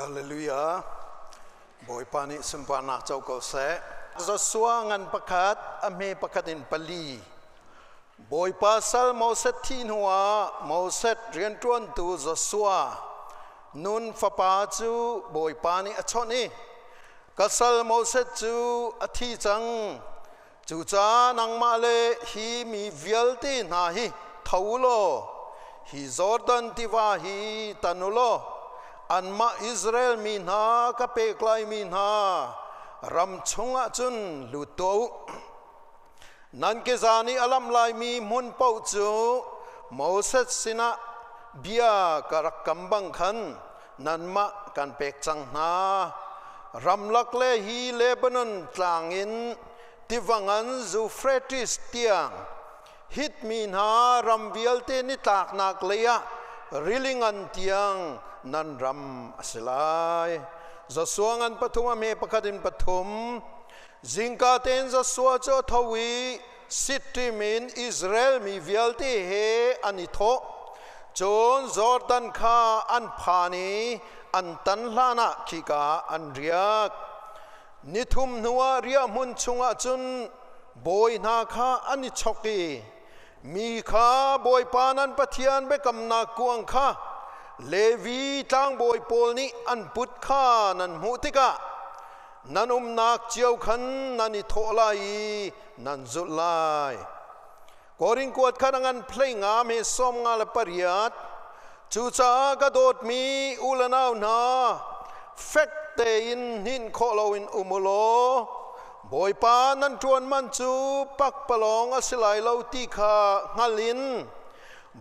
ฮาเลลูยาบอยปานิสุนปานาเจ้าก็เสจะสวงันประกาศอเมประกาศอินปลีบอยปาสัลมอเซตที่หัวมอเซตเรียนจวนตูจะสวนุนฟปาจูบอยปานิอชนีกัสลมอเซตจูอธิจังจูจานังมาเลฮีมีวิลตีนาฮีทาวโลฮีจอร์แดนติวาฮีตันุโลอันมาอิสราเอลมีนากับเปกลายมีนารำชงอาจุนลุตโตนันเกจานีอัลลัมลายมีมุนเป้าจูโมเสสสินะเบียกรักกำบังขันนันมากันเปกจังนารำลักเลฮีเลบานอนกลางอินที่วังอันจูเฟรติสเตียงฮิตมีนารำวิลเตนิตากนักเลียริลิงันเตียงนันรำสิลายจะสวงันปฐมเมปกดินปฐมจิงกาเตนจะสวจทวีสิทธิมินอิสราเอลมีวิลติเฮอันิโตจนจอร์แดนข้าอันพานีอันตันลานะคิกาอันเรียกนิทุมนัวเรียมุนชงอาจุนบอยนาข้าอันนิชกีมีข้าบอยปานันปะเทียนเบกำนากวงข้าเลวีตั้งบอยโปลนี้อันพุทธข้านันมุติกะนันนักเจียวขันนันอิโทลายนันจุลายกอริงกวดขันงันเพลงงามเฮสอมงาลปริยัดจูจากระโดดมีอุลนาวนาเฟกเตอินหินโคลวินอุโมโลบอยปานันจวนมันจูปักปลองอสิไลเลาตีข้างาลิน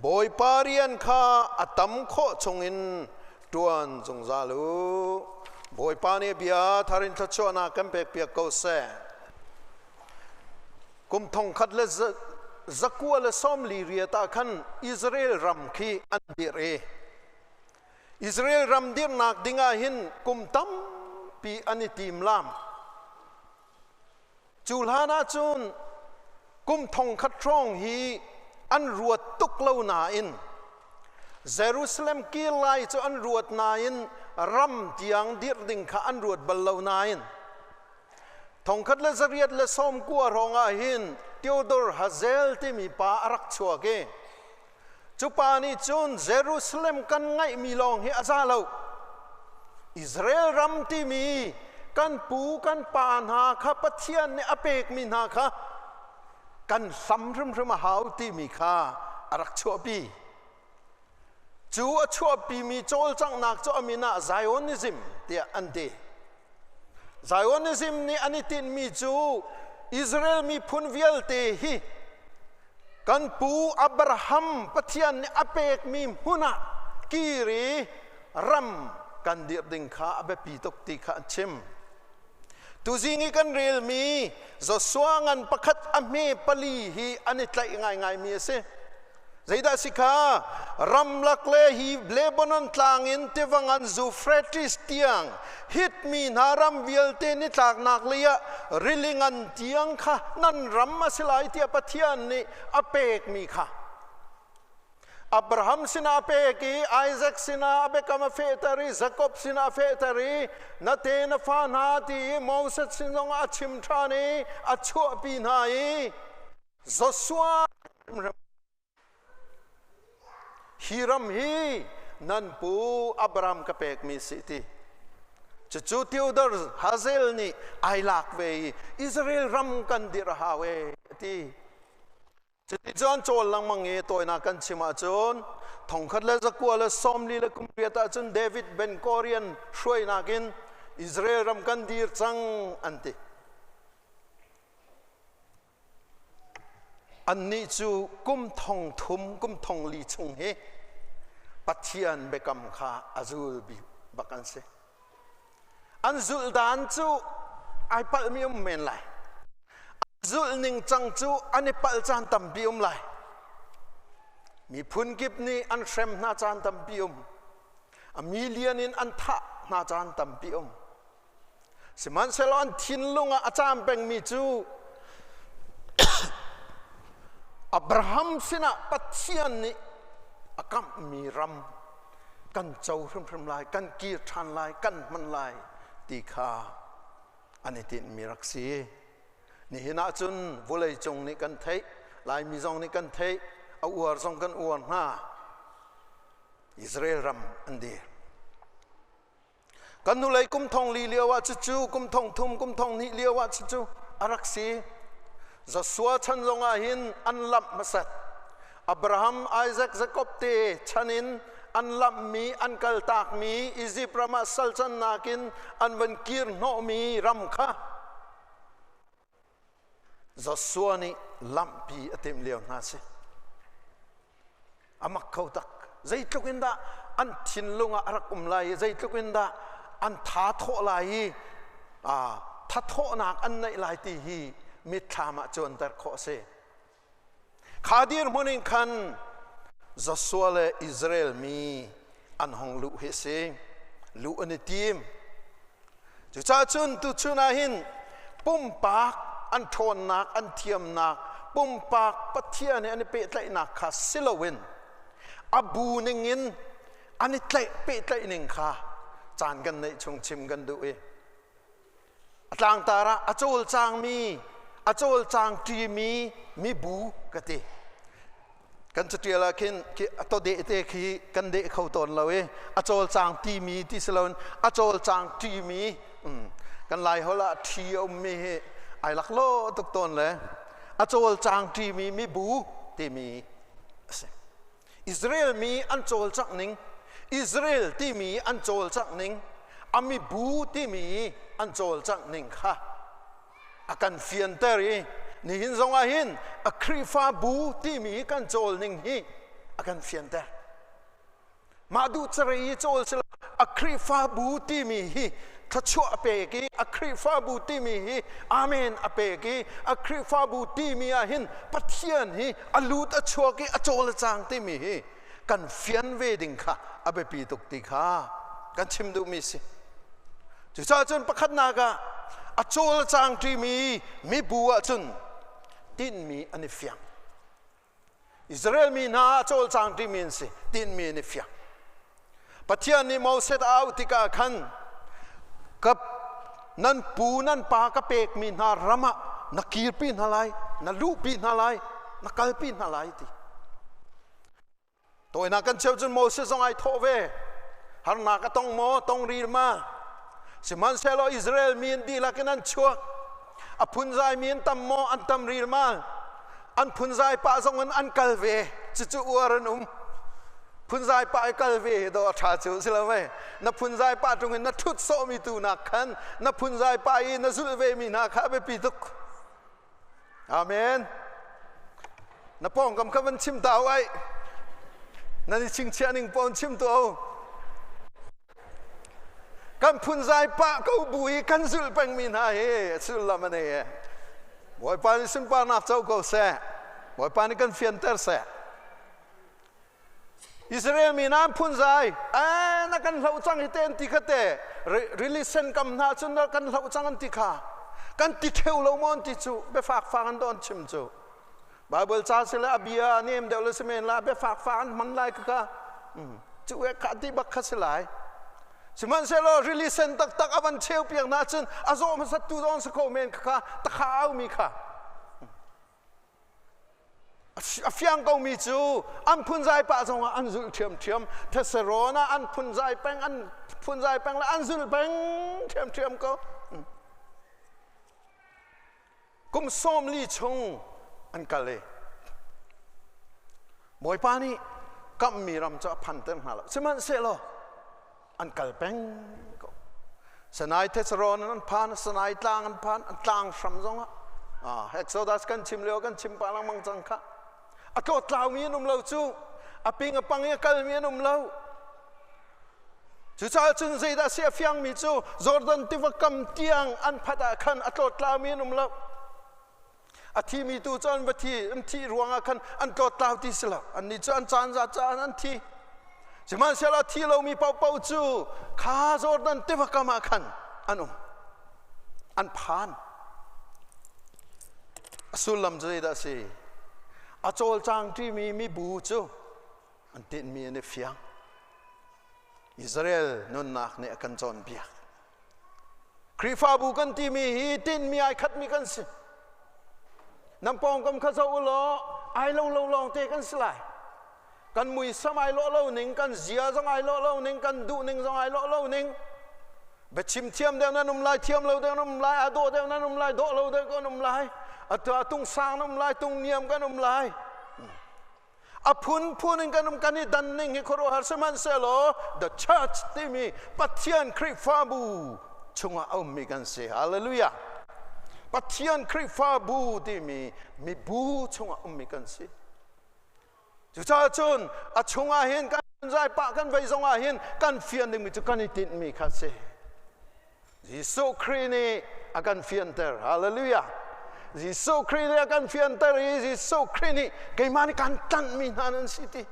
บอยปาเรียนข้าอัตมโคชงอินจวนจงซาลูบอยปาเนบียทารินทัชวนาคัมเปกเปียกเกาเซกุมทองคัดเลจักวัวเลซอมลีเรียตาขันอิสราเอลรัมคีอันดิเรอิสราเอลรัมดิรนักดิงาหินกุมตัมปีอันิติมลามจูลานาจุนกุมทองคัดช่องฮีอันรวดตุกเลวนาอินเยรูซาเล็มกีไลจะอันรวดนาอินรัมที่ยังดิรดิงข้าอันรวดบัลเลวนาอินทองคัดเลจเรียดเลสอมกัวรองอาหินเทียวดอร์ฮาเซลที่มีป่าอารักชัวเกจุปานิจุนเยรูซาเล็มกันไงมีลองเฮอาซาเลวอิสราเอลรัมที่มีกันปูกันปานหาข้าปะเทียนในอเปกมีนาข้ากันซ้ำรึมรึมหาวที่มีข้าอารักชัวปีจูชัวปีมีโจลจังนักโจมีนาไซออนิซึมเดียอันเดไซออนิซึมนี่อันนี้ตินมีจูอิสราเอลมีพุนวิลเตฮีกันปูอับราฮัมปะเทียนในอเปกมีหุนะกีรีรัมกันเดียบดิงข้าอเบปีตกติข้าชิมตุจิงิกันเรียลมีจะสวงันประคัดอเมปลีฮีอันนี้ไล่ง่ายๆมีเสใจดาสิการำลักเลฮีเลบานอนตลางอินเทวังอันจูเฟรติสเตียงฮิตมีนารำวิลเตนิตากนักเลียริลิงันเตียงค่ะนั่นรำมาสลายเตียปะเทียนนี่อเปกมีค่ะอับราฮัมสินาเปกีไอแซคสินาเบกามาเฟตารีจักอบสินาเฟตารีนาเตนฟานาตีโมเสสสินงอาชิมทรานีอาชัวปีนายจสวาฮิรัมฮีนันปูอับราฮัมกับเปกมีสิทีจู่ๆเทียวดอร์ฮาเซลนี่ไอลักเวอิสราเอลรัมกันดิรฮาเวทีจุดจวนโจลลังมังเอตัวนักกันชิมาจนทองคัดเลจักวัวเลซอมลีเลกุมเรียตาจนเดวิดเบนคอรียนช่วยนักินอิสราเอลรัมกันดีร์จังอันติอันนี้จูกุมทองทุมกุมทองลีชงเฮปัจเจียนเบกัมข้าอาจูบิบักันเซอันจุลดานจูไอปัลมีเมนไลจุลนิงจังจูอันนี้ปัลจานตัมบิอุมไลมีพุนกิบนี้อันเชมนาจานตัมบิอุมมีเลียนินอันทะนาจานตัมบิอุมสมันเซลอนทินลุงอาจารย์เป็นมีจูอับราฮัมสินะปัจเจียนนี้อากัมมีรัม กันเจ้าพรำลายกันกีรทันลายกันมันลายตีขาอันนี้ติดมีรักษีนี่เห็นอาจุนวุเลยจงนี่กันเทลายมีจงนี่กันเทเอาอวดจงกันอวดหน้าอิสราเอลรำอันเดียกันดูเลยกุมทองลีเลียวว่าจู่กุมทองทุ่มกุมทองนี่เลียวว่าจู่อารักษีจะสวดชันลงอาหินอันลับมาสัตอับราฮัมไอแซคจะกบเตชันินอันลับมีอันกัลตากมีอิจิปรามาสัลชันนากินอันวันกีร์โนมีรำค่ะจะสวนี่ลัมปีอเต็มเลียวนาสิอามักเขาตักใจทุกินดาอันทินลุงอารักไลใจทุกินดาอันท้าโถไลท้าโถนักอันในไลตีฮีมิตรมาจนแต่ขอเสขาดีร์มุนิคันจะสวเลอิสราเอลมีอันหงลุเฮเซลุอันทีมจุดจุนตุจุนาหินปุ่มปากอันทนนักอันเทียมนักปุ่มปากปะเทียนอันนี้เปะไลนักคาสิลวินอบูนิงินอันนี้ไลเปะไลนิงคาจานกันในชงชิมกันดูเอจางตาระอโจลจางมีอโจลจางทีมีบูกติกันจะเจอละคินตัวเดเตคีกันเดเข้าตนเราเออโจลจางทีมีที่สลอนอโจลจางทีมีกันไล่เขาละทีอมีไอลักโลตุกตนเลยอโจลจางทีมีบูที่มีอิสราเอลมีอันโจลจักนิงอิสราเอลที่มีอันโจลจักนิงอามีบูที่มีอันโจลจักนิงค่ะอากันเฟียนเตอรีนี่หินทรงอาหินอาครีฟาบูที่มีกันโจลนิงฮีอากันเฟียนเตอร์มาดูจรีโจลสิลอาครีฟาบูที่มีฮีทัชชัวเปกีอาครีฟาบูที่มีฮีอาเมนอเปกีอาครีฟาบูที่มีอาหินปัทเทียนฮีอาลูดอชัวกีอโจลจางที่มีฮีกันเฟียนเวดิงค่ะอาเปปีตุกติค่ะกันชิมดูมิสิจุดจนประคัดนากะอโจลจางที่มีบัวจุนตินมีอันนี้เฟียงอิสราเอลมีนาโจลจางที่มีสิตินมีอันนี้เฟียงปัจจัยนี้มอเสดเอาติกาขันกับนั่นปูนั่นปากระเปกมีนารำะนักกีรปีนอะไรนักลูปีนอะไรนักกัลปีนอะไรที่ตัวนักกันเชื่อจนมอเสสงไอโทเวหานักก็ต้องโมต้องรีมาสิมันเซโลอิสราเอลมีนดีลักนั้นชัวอพุนใจมีนตัมโมอันตัมรีมาอันพุนใจป้าสงอันกัลเวจู่ๆอวรนุมพุนใจป้ากัลเวโดอชาจูสิละไหมนับพุนใจป้าตรงนั้นนับทุดโซมีตูนักขันนับพุนใจป้านับสุลเวมีนักข้าไปปีตุกอาเมนนับป้องกำขับมันชิมตาไว้นั่นชิงเชียนิงป้องชิมตัวกันพุนใจป้าเขาบุยกันสุลเป็งมีนาเฮสุลละมันเฮบ่อยปานิสินปานับเจ้าเขาเสบ่อยปานิกันเฟียนเตอร์เสอิสราเอลมีน้ำพุนใจนักกันเหล่าจังฮิเตนติคเตริลิเซนกำนาจุนนักกันเหล่าจังอันติขากันติเทวเหล่ามอนติจูเบฝากฟังดอนชิมจูบาเบิลชาสิละเบียเนมเดลสเมนละเบฝากฟังมันไลค์ก็จูเอคติบักขสิไลสมันเซโลริลิเซนตักอวันเชลเปียงนาจุนอาโซมันสัตตุดอนสโคเมนค่ะตะขาวมีค่ะเฟียงก็มีจูอันพุนใจป้าจงอันจุลเทียมเทสโรนะอันพุนใจแป้งอันพุนใจแป้งและอันจุลแป้งเทียมก็กุมส้มลีชงอันกะเลยบ่อยป้านี่ก็มีรำจะพันเต็มหาแล้วสมันเซโลอันกัลแป้งก็สนายเทสโรนั้นผ่านสนายต่างอันผ่านอันต่างสำจงเฮกโซดัสกันชิมเลี้ยวกันชิมปาลังมังจังค่ะอัตโตลาวมีนุ่มเล่าจูอปิงอปังยกัลมีนุ่มเล่าจู่ชาจุนใจดาเสียฟียงมีจูจอร์แดนติวกัมเตียงอันพัดขันอัตโตลาวมีนุ่มเล่าอธิมีตูจอนบัทีอันที่รวงขันอันโตลาวที่สละอันนี้จอนจานจานอันที่สมันเสียละที่เรามีเป่าจูข้าจอร์แดนติวกัมขันอันผ่านสุลลัมใจดาสีอาโจลจางที่มีบูจูอันติดมีในเฟียง Israel nun nak ne kan chon bia krifa bu kan ti mi hi tin mi ai khat mi kan si nam pong kam kha zo lo ai lo long te kan slai kan mui samai lo ning kan zia zong ai lo ning kan du ning zong ai lo ning be chim thiam de na num lai thiam lo de num lai a do de na num lai do lo de ko num lai a tung sang num lai tung niam kan num lai a phun in kan kan dan ning he khoro har saman selo the church ti mi pathian krifa bu chunga om mi kan se hallelujah pathian krifa bu ti mi bu chunga om mi kan se chu cha chun a chunga hin kan zai pa kan vai zong a hin kan fian ding mi chu kan tin mi kha se Jisu Krini akan fian ter hallelujah Jisu Krini akan fian ter Jisu Krini kay mani kan tan mi nanan city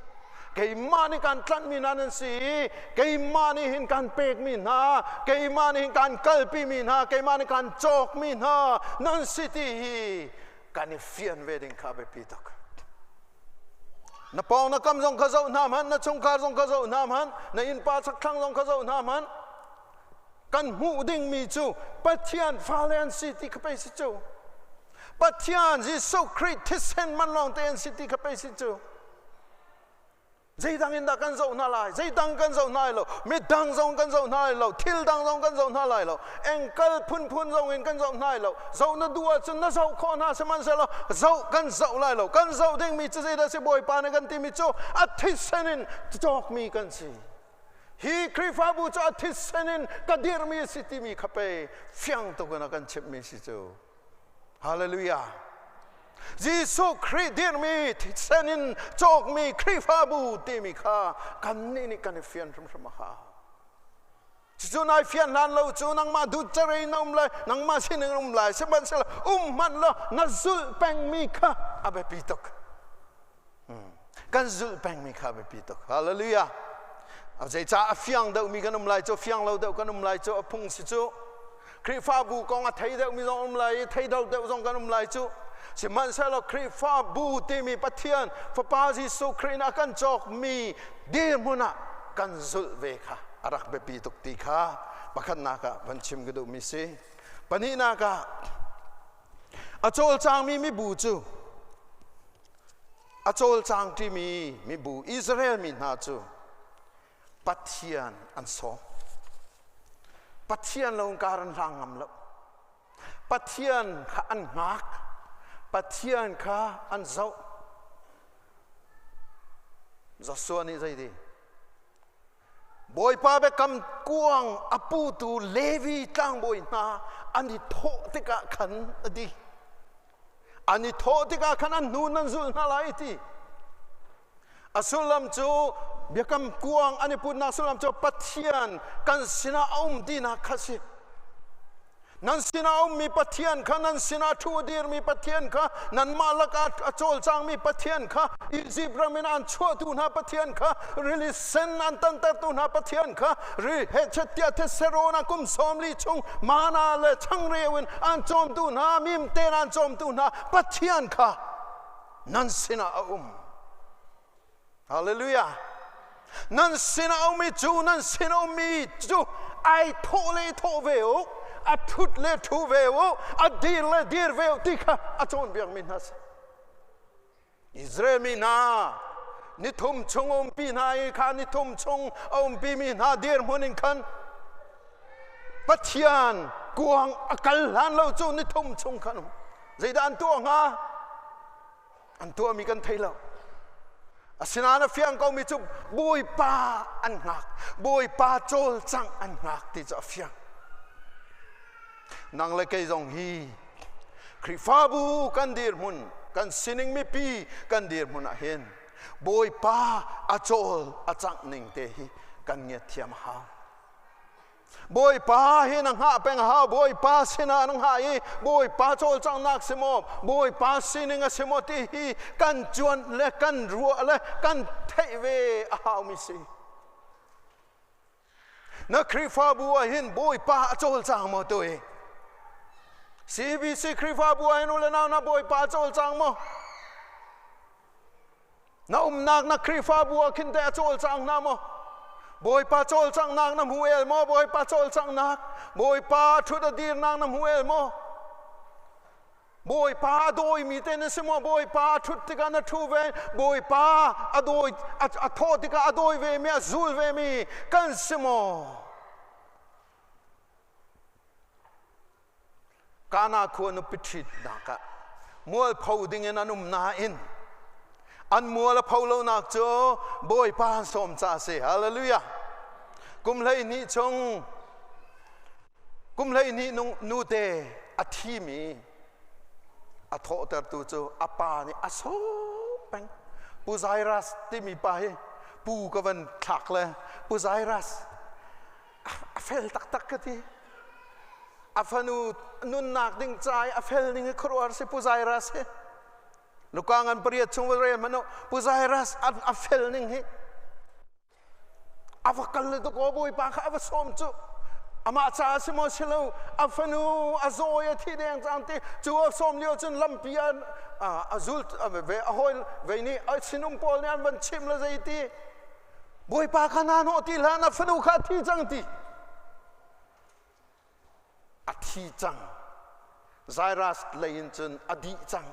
kay mani kan tan mi nanan si kay mani hin kan pek mi na kay mani hin kan kalpi mi na kay mani kan chok mi na nan city hi kan fian wedding ka be pitok na pong na kam zong ka zo nam han na chung ka zong ka zo nam han na in pa sak thang zong ka zo nam han kan mu ding mi chu pathian phalen city ka pe si chu pathian Jisu Christ sen man long ten city ka pe si chu zai dang in da kan zo na lai zai dang kan zo nai lo me dang zong kan zo nai lo thil dang zong kan zo na lai lo engkal phun zong in kan zo nai lo zo na dua chun na zo kho na se man se lo zo kan zo lai lo kan zo ding mi chu zai da se boy pa na kan ti mi chu a thi senin tok mi kan si hi krifa bu cha thi senin ka dir mi city mi khape fyang to na kan chep mi si chu hallelujah Jisu Christ dir mi thi senin chok mi krifa bu ti mi kha kan ni kan fian from ha chu nai fian lan lo chu nang ma du chare nom lai nang ma sin nom lai se ban se man lo na zul peng mi kha abe pitok kan zul peng mi kha abe pitok hallelujah a zai cha fiang dau mi kan nom lai cho fiang lo dau kan nom lai cho phung si chu krifa bu kong a thai dau mi nom lai thai dau dau zong kan nom lai chu si man sa lo krifa bu ti mi pathian fa pa Jisu Christ na kan chok mi dir muna kan zul ve kha arak be pi tok ti kha pakhat na ka ban chim ge do mi se pani na ka achol chang mi bu chu achol chang ti mi bu Israel mi na chu pathian an so pathian lo karan rangam lo pathian kha an ngak pathian kha an zo so ni zai di boy pa be kam kuang apu tu levi tang boy na ani tho te ka khan adi ani tho te ka khan an nu nan zul na lai ti asulam chu be kam kuang ani put na sulam chu pathian kan sina di na khasi nan sina mi pathian kha nan sina thu dir mi pathian kha nan malaka achol chang mi pathian kha Egypt ramin an chho tu na pathian kha really sen an tan ta tu na pathian kha ri he chatia the serona kum somli chung mana le chang rewin an chom tu na mim te an chom tu na pathian kha nan sina hallelujah nan sina mi chu nan sina mi chu ai thole tho veo a put le thu veo a dir veo tikha a chon biang min has Israel mi na ni thum chung pi na I kha ni thum chung pi mi na dir munin khan pathian kuang akal han lo chu ni thum chung khan zai dan tu nga an tu mi kan thai lo asinana fiang ko mi chu boi pa an ngak boi pa chol chang an ngak ti cha fiang nang le kai zong hi krifa bu kan dir mun kan sining mi pi kan dir mun a hen boi pa a chol a chang ning te hi kan nge thiam ha boi pa hi nang ha peng ha boi pa sina nang ha hi boi pa chol chang nak semo boi pa sining a semo ti hi kan chuan le kan ruwa le kan thei ve a ha mi si na krifa bu a hin boi pa a chol chang mo to e CBC krifa bu a hin ule na boi pa chol chang mo na nak na krifa bu a kin te chol chang na mo บอยป้าโจลจังนางน้ำหัวเอลโมบอยป้าโจลจังนักบอยป้าชุดดีนางน้ำหัวเอลโมบอยป้าโดยมีเตนสมอบอยป้าชุดที่กันทูเวบอยป้าอโดยอโทษที่กันอโดยเวมีอซูลเวมีกันสมอการนาควรปิดชิดนักมัวเผาดิ่งนันุมนาอินอันมัวละเผาโลนักโจบอยป้าสมจ่าเสียฮาเลลูยากุมเลยนี่จงกุมเลยนี่นูเตอธิมีอโทษแต่ตัวโจอปานี่อโศกปูไซรัสที่มีไปปูกวันขักเลยปูไซรัสเฟลตักกันทีอาฟนูนุนนักดิ่งใจอาเฟลนิ่งครัวสิปูไซรัสลูกกางอันเปรียบชงวเรียนมันปูไซรัสอาเฟลนิ่งอาฟักกันเลยตัวกูบุยปากอาฟสมจุอามาจ่าสิมอชิลอาฟนูอาโซยที่แดงจังที่จูอาสมเลี้ยวจนลำเปียนอาซุลเวอหอยเวนี่ไอสินุมปอลเนี่ยมันชิมละใจที่บุยปากขนาดโนติลานาฟนูขาที่จังที่อธิจังไซรัสเลยจนอดีจัง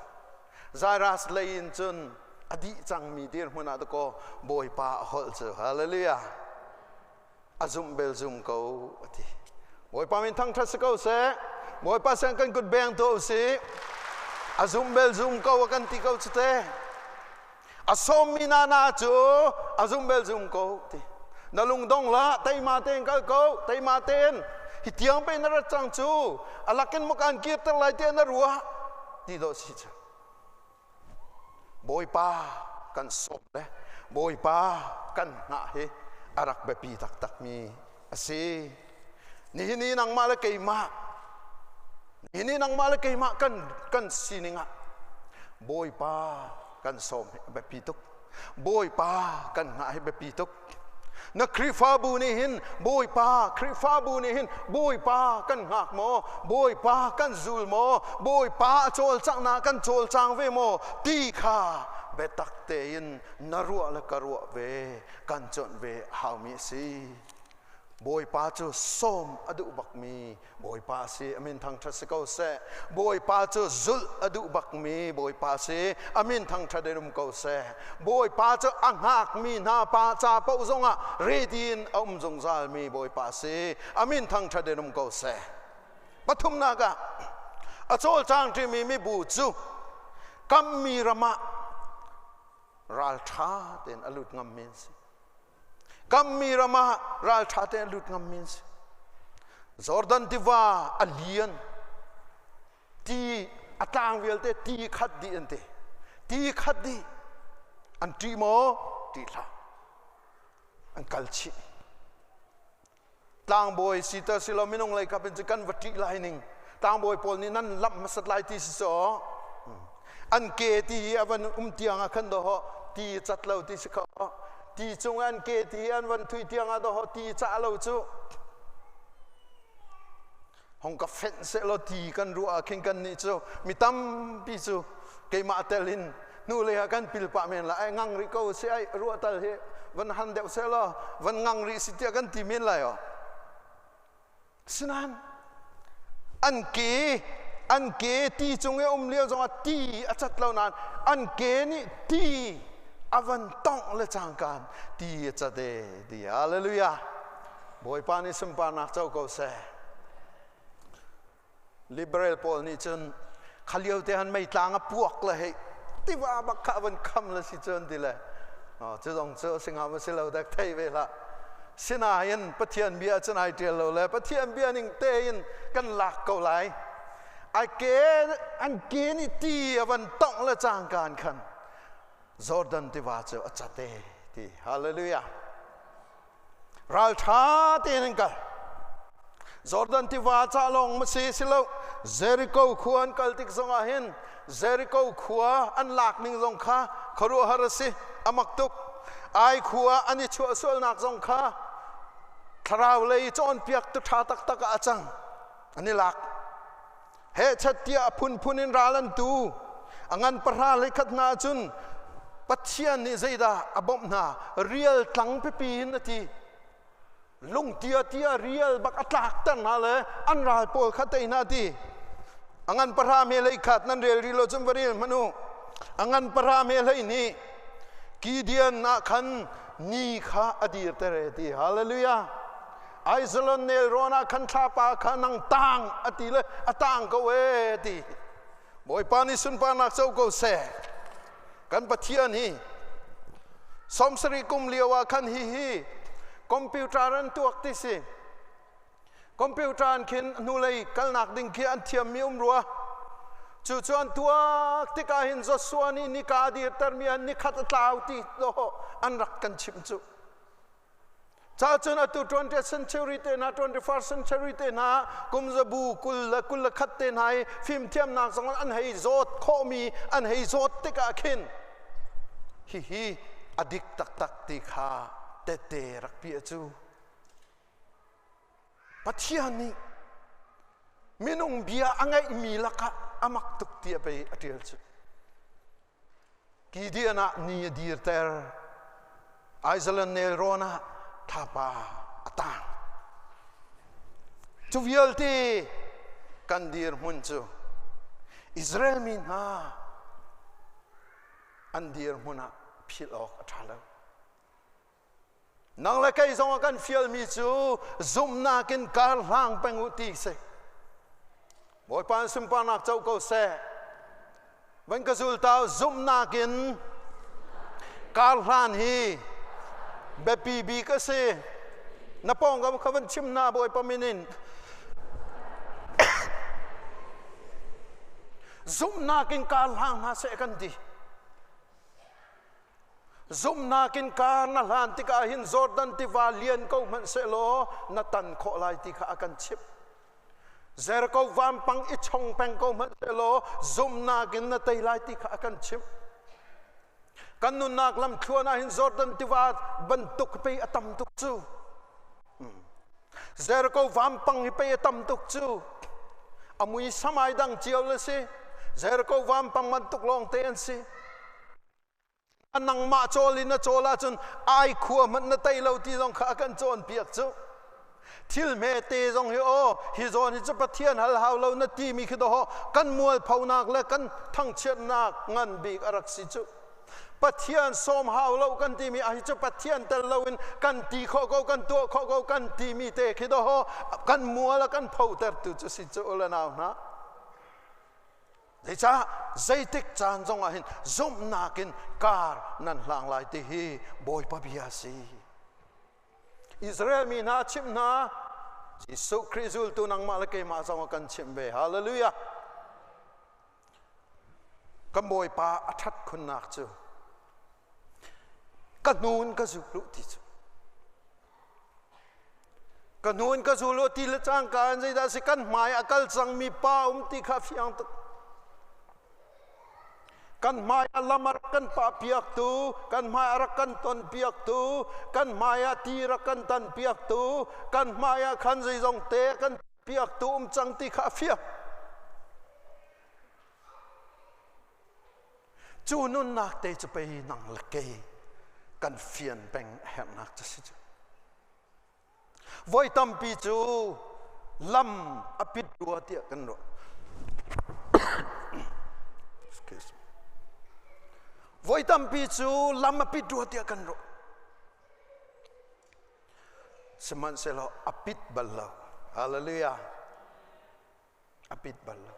ไซรัสเลยจนอดีจังมีเดียร์มันอาตโกบุยปาฮอลเจอฮาเลลูยาอาซุมเบลซุมเขาอธิบอยปามินทั้งทัศน์เขาเสบอยปาเสียงกันกุดแบงตัวสิอาซุมเบลซุมเขากันที่เขาจะเตะอาสมมีนานาจูอาซุมเบลซุมเขาที่นั่งลงดงละไตมาเตนเขาไตมาเตนฮิตยังไปนรจังจูอาลักกันมุกันเกียรติลายเตนนรัวที่โดสิจ้ะบอยปากันสมเลยบอยปากันหน้าเฮอารักแบบปีตักมีสินี่นางมาละเกยมานี่นางมาละเกยมากันสินิงะบอยปากันสมแบบปีตุกบอยปากันหน้าเฮแบบปีตุกนักคริฟาบูนี่หินบอยปาคริฟาบูนี่หินบอยปากันหักโมบอยปากันซูลโมบอยปาโจลจังนากันโจลจังเวโมตีขาเบตักเตยินนรัวและกรัวเวกันจนเวหามีสีบอยปาจูส้มอดุบักมีบอยปาสีอามินทางทัศน์เกาเสบอยปาจูจุลอดุบักมีบอยปาสีอามินทางทัดเดรุมเกาเสบอยปาจูอังหักมีนาปาจาปะอุจงะเรดินอมจงซาลมีบอยปาสีอามินทางทัดเดรุมเกาเสปฐุมนากะอโจลจางที่มีบูจูกัมมีรมะรัลชาเต็นอลุดงามมินส์กัมมีรามารัลชาเต็นอลุดงามมินส์จอร์แดนติวาอเลียนที่อัตางเวลเตที่ขัดดีอันเตที่ขัดดีอันที่โมที่ละอันกัลชีต่างบอยสิตาสิลามินงเลยกับเป็นจักันวัตถิไลนิ่งต่างบอยพอลนี่นั่นลับมาสัตไลที่สิโซอันเกตีอวันเตียงขันดอตีจัดเราตีสกอตีจงอันเกตีอันวันทุยเตียงดอตีจัดเราจูห้องกาแฟเสเราตีกันรัวเข่งกันนี่จูมีตั้มปีจูเกมาเตลินนู่เลยกันปิลปะเมนละไอ้งังริโกเสียรัวตัลเฮวันฮันเดวเสลาวันงังริสิเตียกันตีเมนละยอสนันอันเกตีจงเอเลี้ยวจงตีอาจัดเหล่านั้นอันเกนี่ตีอวันต้องละจางการตีจะเดดีฮาเลลูยาบอยปานิสมปานักเจ้าก็เสลิเบรลพอลนี่จนขลียวเตหันไม่ต่างกับพวกเลยที่ว่าบักขวันคำละสิจนดีเลยจะต้องเจอสิ่งหามาสิเราได้ไทยเวลาสินายันปะเทียนเบียจะนายเดียวเราเลยปะเทียนเบียนิ่งเตยินกันหลักเกาไหลอันเกนี่ตีวันต้องละจางการขันจอร์แดนที่ว่าจะอัจฉริยะที่ฮาเลลูยารัลชาเตนึงกันจอร์แดนที่ว่าจะลงมาซีสิโลเจริโกขวานกัลติกสงอาหินเจริโกขวาอันหลักนิ่งสงข้าครัวฮาร์ซีอามักตุกไอขวาอันนี้ชัวส่วนหนักสงข้าคราวเลยจอนเปียกตุชาตักอาจังอันนี้หลักเฮชัดเตียพุนินราลันตูอังันปราลิขัดนาจุนปัจเจียนนี่ใจดาอบมนาเรียลตั้งปีนนาที lung tia real bak atlak tan na le an ral pol khatei na ti angan para me lei khat nan rel ri lo chum varil manu angan para me lei ni Gideon na khan ni kha adir tere ti hallelujah Aisalon ne rona khan thapa khanang tang atile atang ko we ti boy pani sun pa nak chau ko se kan pathian hi somsri kum liawa khan hi computer an tuak ti si computer an khin nulei kalnak ding khi an thiam mium ruwa chu chuan tuak ti ka hin Joshua ni ka dir termian ni khat tlau ti do an rak kan chim chu cha chun atu 20th century te na 21st century te na kumzabu kul khat te nai phim thiam nak song an hei zot khomi an hei zot ti ka khin hi adik tak ti kha te rak pi chu pathian ni minung bia angai mi laka amak tuk ti pe atil chu Gideon ni dir ter Aizalan ne rona thapa atang chu vialti kandir mun chu Israel min ha andir muna philok athalo nang la kai zong kan fiel mi chu zum na kin kar hang penguti se boy pan sim pa nak chau ko se wen ka zul tao zum na kin kar han hi bepi bi ka se na pong ga khavan chim na boy paminin zum na kin kar hang na se kan di zum na kin kar na lan ti ka hin Jordan ti valian ko man se lo na tan kho lai ti kha akan chip zer ko vam pang I chong peng ko man se lo zum na kin na tai lai ti kha akan chip kan nun nak lam thuana hin Jordan ti wa ban tuk pe atam tuk chu zer ko vam pang hi pe atam tuk chu amui samai dang chiao le se zer ko vam pang man tuk long te an si anang ma cholina chola chun ai khua man na tai lo ti jong kha kan chon piak chu thil me te jong hi o hi zon hi chapathian hal haw lo na ti mi khido ho kan mual phaunak le kan thang chen nak ngan bik arak si chu pathian som haw lo kan ti mi a hi chapathian tel lo in kan ti kho ko kan tu kho ko kan ti mi te khido ho kan mual kan phau ter tu chu si chu la naw na Deja zaitik chan zong ahin zum nakin kar nan lang lai ti hi boy pabiasi Israel mi na chim na Jisu Kristul tu nang malake ma zong kan chim be hallelujah kan boy pa athat khun nak chu kanun ka zu lu ti chu kanun ka zu lu ti le chang kan zai da si kan mai akal chang mi pa ti kha fiang tu kan maya lamar kan pa piak tu kan maya rakan ton piak tu kan maya ti rakan tan piak tu kan maya khan zai zong te kan piak tu chang ti kha fia chu nun nak te chu pe nang la ke kan fian peng hem nak cha si voi tam pi chu lam apit dua tia kan ro voi tam pi chu lam apit dua tia kan ro seman selo apit ballo hallelujah apit ballo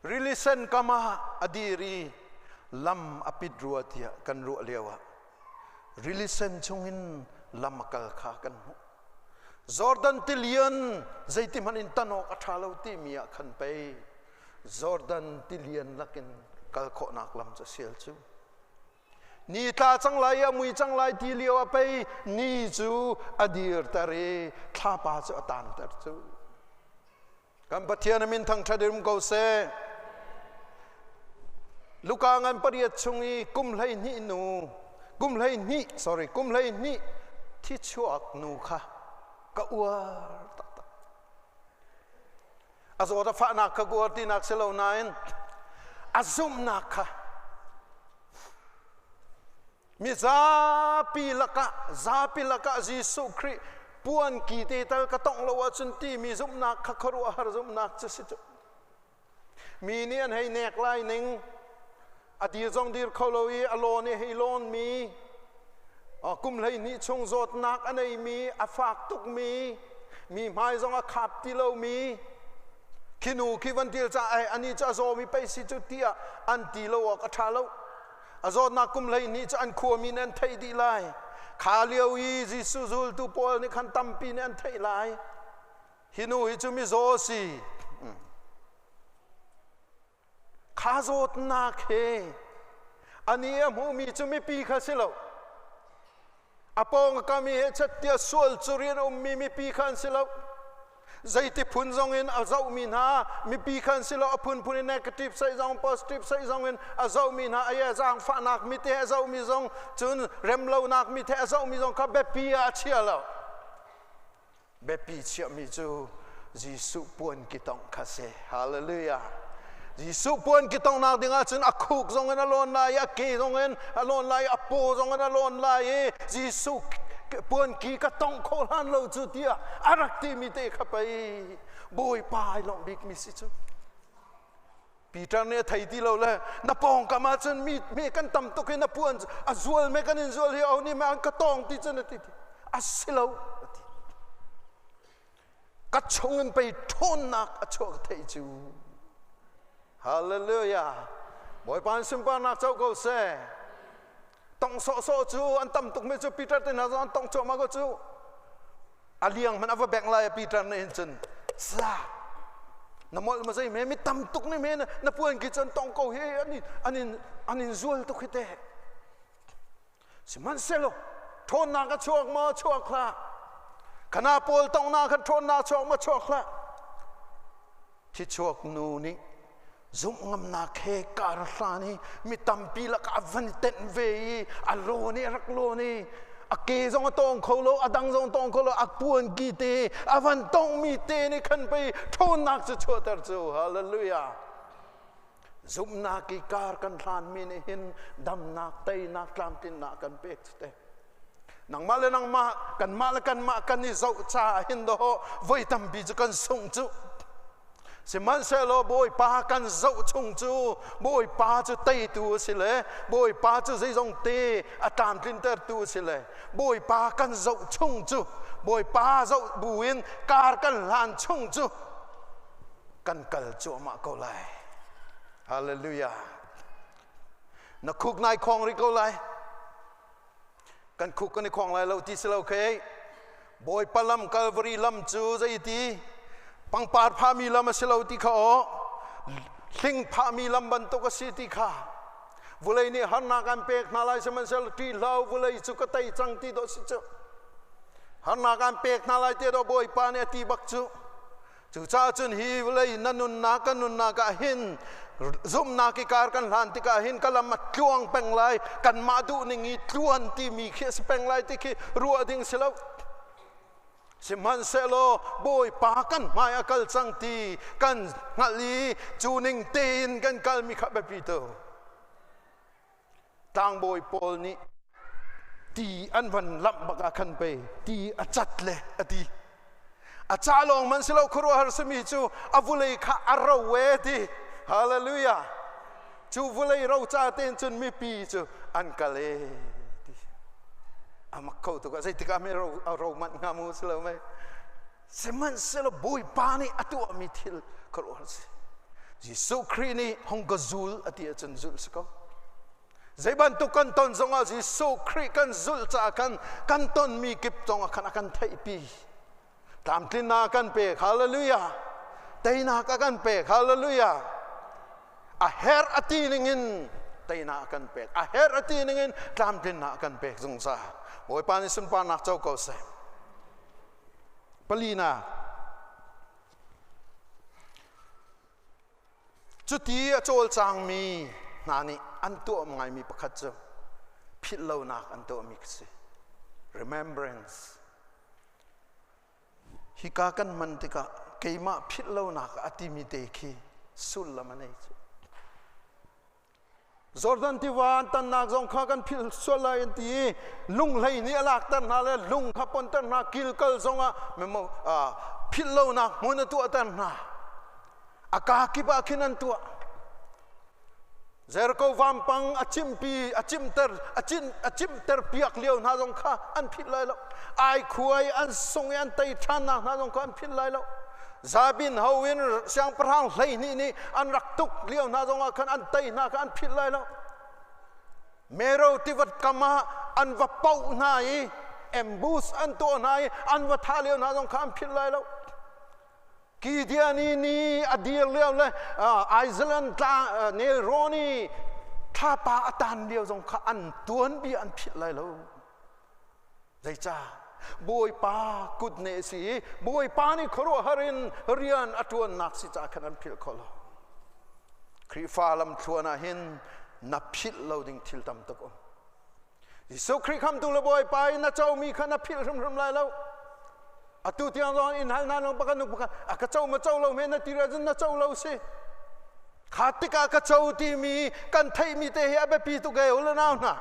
rilisan kama adiri lam apit dua tia kan ro lewa rilisan chungin lam kal kha kan Jordan tilian zaiti manin tanok athalo ti mia khan pe Jordan tilian lakin kal kho nak lam cha sial chu ni ta chang lai amui chang lai ti liaw pe ni chu adir tare tha pa chu atan tar chu kam pathian min thang thadim ko se luka ngan pariat chungi kum lai ni thi chuak nu kha ka uar ta azota fa nak ka guar ti nak selo nain azum nakha mi zapi laka Jesu Christ puan ki te tal ka tong lo chun ti mi zum nak kha kharu har zum nak chu si chu mi ni an hei nek lai ning adir jong dir kholoi alon e hei lon mi kum lei ni chung zot nak anei mi afak tuk mi mai jong a khap ti lo mi kinu ki van til cha ai ani cha zo mi pe si chu tia an ti lo ka tha lo azot na kum lei ni cha an khu mi nen thei di lai kha liu yi Jesu zul tu pol ni khan tam pi nen thei lai hinu hi chu mi zo si kha zot na khe ani mu mi chu mi pi kha si lo apong kami he chat tia sol churian mi pi khan si lo zai ti phun zong in a zau min ha mi pi khan silo a phun negative sai zong positive sai zong in a zau min ha aya zang fa nak mi te zau mi zong chun rem lo nak mi te zau mi zong ka be pi a chia lo be pi chia mi chu Jesu puan ki tong kha se hallelujah Jesu puan ki tong nak dinga chun a khuk zong in a lon lai a ke zong in a lon lai a po zong in a lon lai Jesu puan ki ka tong khol han lo chu tia arak ti mi te khapai boi pai long big mi si chu Peter ne thai ti lo la na pong ka ma chen mi kan tam to ke na puan a zual me kan in zual hi au ni ma ka tong ti chen ti a silo ka chong pe thon nak a chok thai chu hallelujah boi pan sim pa nak chau ko se tong so chu an tam tuk me chu Peter te na zon tong cho ma go chu aliang man ava bek lai Peter ne chen sa na mol ma sai me mi tam tuk ne me na puan ki chen tong ko he anin zual to khite si man selo thon na ka chuak ma chuak kha kana pol tong na ka thon na chuak ma chuak kha thi chuak nu ni zum ngam na khe kar sani mi tampi la ka van ten ve aloni rakloni ake zong tong kholo adang zong tong kholo akpuan ki te avan tong mi te ni khan pe thon nak chu chotar chu hallelujah zum na ki kar kan than mi ni hin dam nak tei nak tlam tin na kan pek te nang ma le nang ma kan ni zau cha hin do voi tam bi chu kan sung chu si man se lo boi pa kan zau chung chu boi pa chu tei tu si le boi pa chu zai zong te atam tin ter tu si le boi pa kan zau chung chu boi pa zau buin kar kan lan chung chu kan kal chu ma ko lai hallelujah na khuk nai khong ri ko lai kan khuk kan khong lai lo ti se lo ke boi palam calvary lam chu zai ti pang par pha mi lam selo ti kha o hling pha mi lam ban to ka si ti kha vulai ni han na kan pek na lai seman sel ti lau vulai chu ka tai chang ti do si chu han na kan pek na lai te do boi pa ne ti bak chu chu cha chun hi vulai nanun na ka hin zum na ki kar kan lan ti ka hin kalam ma tluang peng lai kan ma du ning i tluan ti mi khe peng lai ti ki ruwa ding selo si man selo boi pa kan maya kal chang ti kan ngali chuning ten kan kal mi kha be pito tang boi pol ni ti an van lam baka khan pe ti a chat le ati a cha long man selo khuru har sami chu avulei kha aro we ti hallelujah chu vulei ro cha ten chun mi pi chu an kale amak kau tu kat saya tika me roman ngamu selo mai seman selo boi pani atu amithil korol se Jesu Christ hong gazul ati chen zul sko zaiban tu kan ton zonga Jesu Christ kan zul cha kan ton mi kip tong akan thai pi tam tin na kan pe hallelujah taina ka kan pe hallelujah a her ati ningin taina kan pe a her ati ningin tam tin na kan pe zong sa boi pan sun pa nak chau ko se palina chuti a chol chang mi nani an tu ngai mi pakhat chu phit lo nak an tu mi se remembrance hi ka kan man te ka keima phit lo nak ati mi te khi sul la manei chu Jordan tiwan tan nak zong kha kan phil sola en ti lung lei ni alak tan na le lung kha pon tan na kil kal zonga memo phil lo na mon tu tan na aka ki ba khinan tu Zerko vampang achimpi achimter piak leo na zong kha an phil lai lo ai khuai an song an tai than na zong kha an phil lai lo Zabin hawin siang perang lei ni an raktuk leo na zong khan an tai na kan phil lai lo Mero tivat kama an va pau nai embus an to nai an va tha leo na zong khan phil lai lo Ki dia ni adir leo le Iceland ta ne roni tha pa atan leo zong kha an tuan bi an phil lai lo Zai cha Boy pa kud ne si boy pa ni khoro harin rian atuan nak si cha khanan phil kholo Kri fa lam thuana hin na phil loading thil tam tak om so kri kham tu le boy pa na chau mi khana phil rum lai lo atu tiang ron in hal na long pakan nu pakan ka chau ma chau lo me na ti ra jin na chau lo si khatika ka chau ti mi kan thai mi te he ba pi tu ge ul na na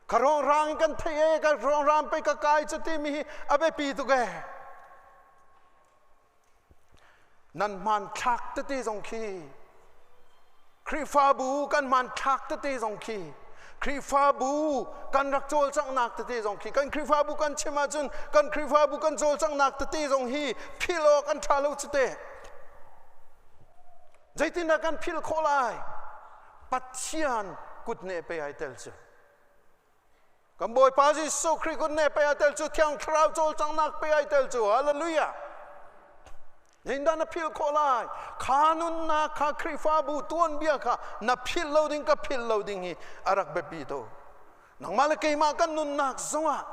Karong rang kan thei ka rong ram pe ka kai chati mi abe pi tu ge nan man thak te ti jong khi Kri fa bu kan man thak te ti jong khi Kri fa bu kan rak chol chang nak te ti jong khi kan kri fa bu kan chima chun kan kri fa bu kan chol chang nak te ti jong hi philo kan thalo chute jaitina kan phil kholai pathian kutne pe ai tel chu Kam boy pa ji so kri kun ne pe atel chu thiang khrau chol chang nak pe atel chu hallelujah Ninda na phil kholai khanun na kha kri fa bu tuan bia kha na phil loading ka phil loading hi arak be pi do nang mal ke ma kan nun nak zonga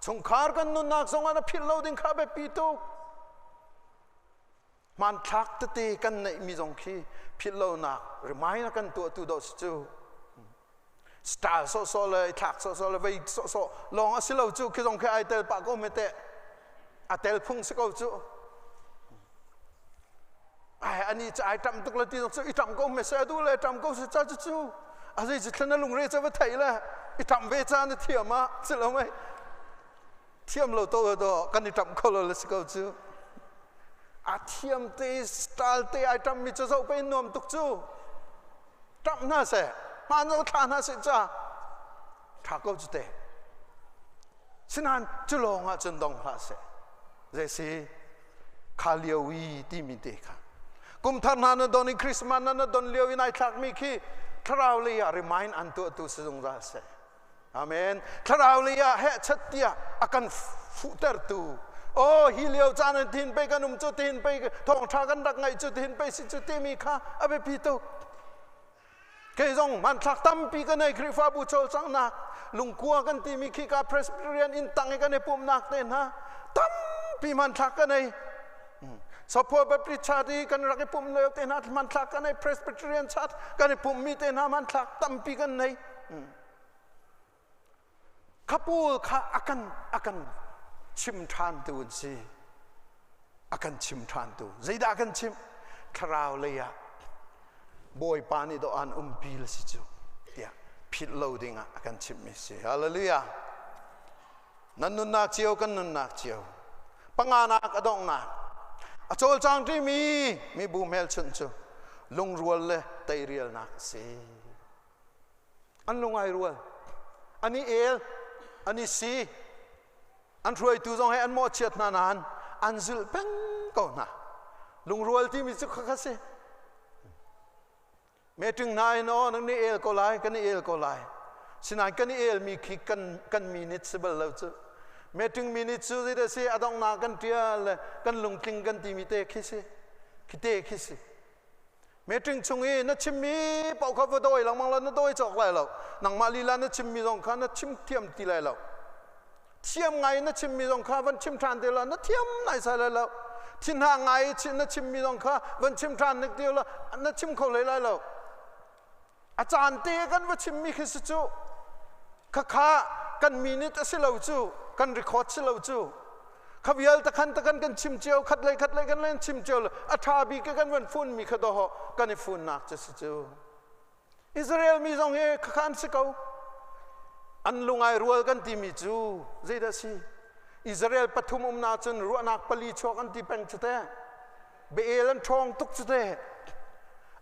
chung khar kan nun nak zonga na phil loading kha be pi do man thak te kan nei mi jong khi phil lo na remind kan tu do chu Star so le thak so le vai so long a silo chu ki jong khai tel pa ko mete atel phung se ko chu ai ani chai tam tuk la ti so i tam ko me se du le tam ko se cha chu a ji ji thana lung re cha va thai la i tam ve cha na thiam ma se lo mai thiam lo to do kan i tam ko lo le se ko chu a thiam te style te ai tam mi cho so pe nom tuk chu tam na se Man no thana se cha tha ko chute sinan chulong a chundong pha se jesi khaliawi ti mi te kha kum thana na doni christmas na don liawi nai thak mi khi tharau le ya remind an tu sung ra se amen tharau le ya he chatia akan futer tu oh hi liao chan tin pe kanum chu tin pe thong tha kan dak ngai chu tin pe si chu te mi kha abe pi tu Cái dòng man thắc tâm pi cái này kri fa bu chol chang nak lung kwa kan ti mi khi ka Presbyterian in tang cái này pum nak ten ha tâm pi man thắc cái này support baptist chati kan rak pum le ten ha man thắc cái này Presbyterian chat cái này pum mi ten ha man thắc tâm pi cái này kapul kha akan chim than tu si akan chim than tu zaida akan chim kharau le ya Boy pani do an pil si chu tia phit loading akan chim mi si hallelujah nan nun nak chiao kan nun nak chiao pangana ka dong na a chol chang ti mi bu mel chun chu lung rual le tai rial nak si an lung ai rual ani el ani si an throi tu jong hai an mo chet na nan an zul peng ko na lung rual ti mi chu kha se Mẹ trưng nai nó nang ni el ko lai kan el ko lai sinai kan el mi khi kan minute se bal lo chu mẹ trưng minute chu de se adong na kan tia le kan lung tling kan ti mi te khi se mẹ trưng chung e na chim mi pau kha vo doi lang mang la na doi chok lai lo nang ma li la na chim mi jong kha na chim thiam ti lai lo thiam ngai na chim mi jong kha van chim than te la na thiam nai sai lai lo thin ha ngai chin na chim mi jong kha van chim than nek ti la na chim kho lai lo Achan te kan va chim mi khis chu kha kan minute asilo chu kan record silo chu khavial ta kan kan chim cheu khat lai kan len chim cheu atha bi ke kan van phun mi kha do ho kan phun nak chu chu Israel mi zong he khan se ko an lungai rual kan ti mi chu zeda si Israel pathum na chun ruanak pali chok an ti peng chute Beel an thong tuk chute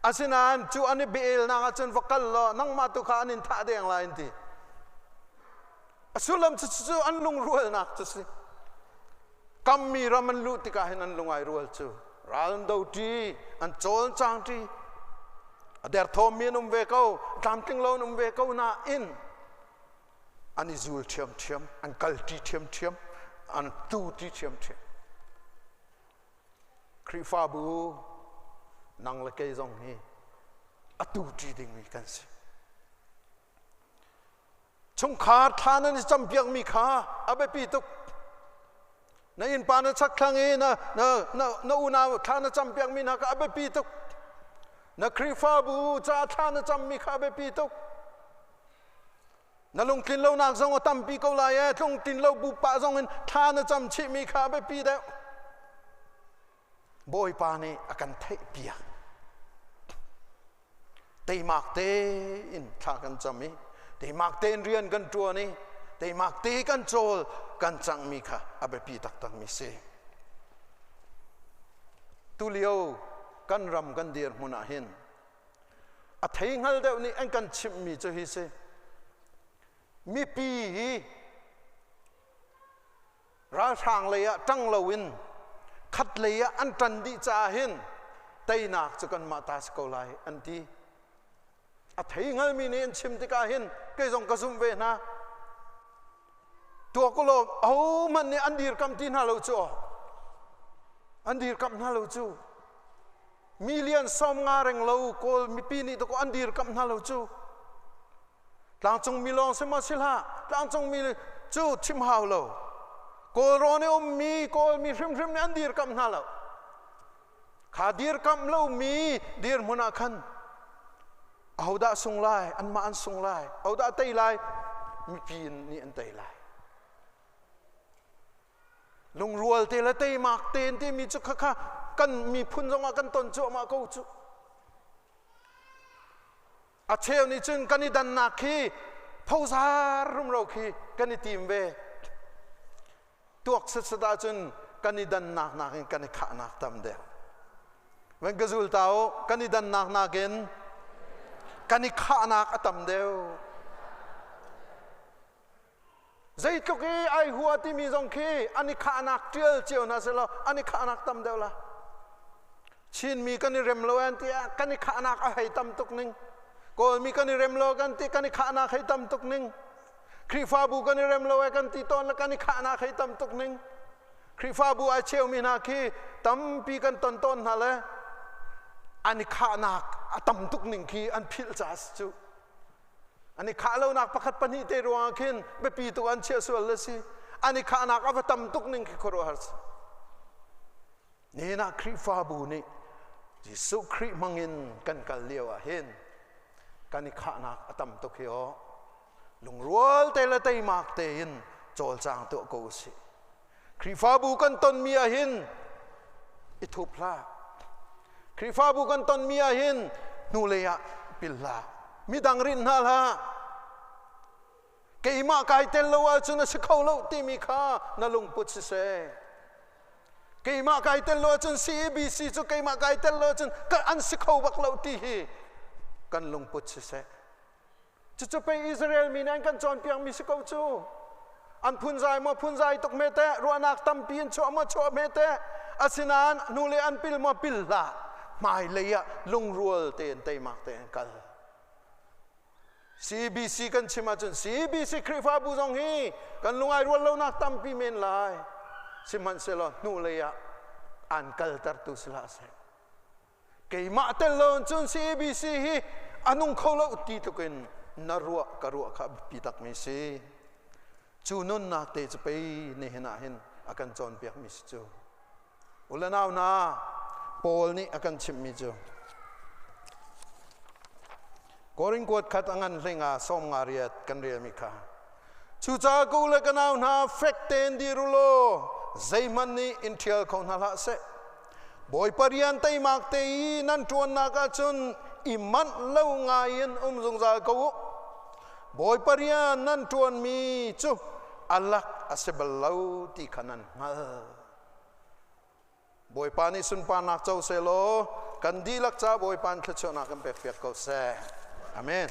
asinan chu ani Beel na chun vakal lo nang ma tu kha anin tha deng la inti asulam chu an lung rual nak chu si kam mi raman lu ti ka hin an lungai rual chu ral do ti an chol chang ti der thom mi ve ko tam ting lo ve ko na in an izul thiam an kal ti thiam an tu ti thiam kri fa bu nang la ke zong hi atu ti ding mi kan si chung kha thanan cham piak mi kha abe pi tuk na in pa na chak thang e na una thana cham piak mi na ka abe pi tuk na kri fa bu cha thana cham mi kha abe pi tuk na lung tin lo nak zong tam pi ko la ya lung tin lo bu pa zong in thana cham chi mi kha abe pi da boy pa ni akan thei pia tei mak te in tha kan chami tei mak te rian kan tua ni tei mak te kan chol kan chang mi kha abe pi tak mi se tu lio kan ram kan dir muna hin a thei ngal deuh ni an kan chim mi chu hi se mi pi hi ra thang le ya tang lo win khat le ya an tan di cha hin tei nak chu kan ma ta sko lai an ti a thei ngal mi ne an chim ti ka hin ke jong ka sum ve na tua ko lo au man ne an dir kam tin ha lo chu an dir kam na lo chu million som nga reng lo kol mi pi ni to ko an dir kam na lo chu tlang chung mi long se ma sil ha tlang chung mi chu chim hao lo kol ro ne mi kol mi hrim ne an dir kam na lo kha dir kam lo mi dir muna khan au da sung lai an ma an sung lai au da tei lai mi pi ni an tei lai lung rual te la tei mak ten te mi chu kha kan mi phun zong kan ton chu ma ko chu a cheu ni chun kan ni dan na khi phau sa rum ro khi kan ni tim ve tuak sa da chun kan ni dan nak kan ni kha nak tam de wen gazul tao kan ni dan nak gen kan ni kha nak atam deu zai to ke ai hua ti mi zong khi ani kha nak tiel chiu na se lo ani kha nak tam deu la chin mi kan ni rem lo an ti kan ni kha nak a hai tam tuk ning ko mi kan ni rem lo kan ti kan ni kha nak hai tam tuk ning kri fa bu kan ni rem lo kan ti ton la kan ni kha nak hai tam tuk ning kri fa bu a cheu mi na khi tam pi kan ton na le ani kha nak a tam tuk ning khi an phil chas chu ani kha lo nak pakhat pani te ruang khin be pi tu an che sual la si ani kha nak a tam tuk ning khi khoro har ni na kri fa bu ni Jisu kri mangin kan kal leo a hin kan ni kha nak atam tuk hi ho lung rual te la tei mak te hin chol chang to ko si kri fa bu kan ton mi a hin I thup la kri fa bu kan ton mi a hin nu le ya pil la mi dang rin na la ke ma kai tel lo a chuna se khau lo ti mi kha na lung put se ke ma kai tel lo chun CBC chu ke ma kai tel lo chun ka an se khau bak lo ti hi kan lung put se chu pe Israel mi nan kan chon piang mi se ko chu an phun zai tok me te ruanak tam pin cho me te asinan nu le an pil mo pil la mai le ya lung rual ten te mak ten kal CBC kan chima chun CBC krifa bu jong hi kan lungai rual lo nak tam pi men lai siman selo nu le ya an kal tar tu sla se ke ma tel lo chun CBC hi anung kholo ti to ken narua karua kha pi tak me se chu nun na te chu pe ne hena hin akan chon piak mi chu ulanaw na pol ni akan chim mi chu koring kot khat angan hlenga som nga riat kan rial mi kha chu cha ko le kanaw na fek ten di rulo zaiman ni intial khon hala se boy parian tai mak te nan tuan na ka chun iman lau ngayen zong za kau boy parian nan tuan mi chu alak asebelau ti kanan boy pani sun pa nak chau selo kan dilak cha boy pan thachona kan pe kau se amen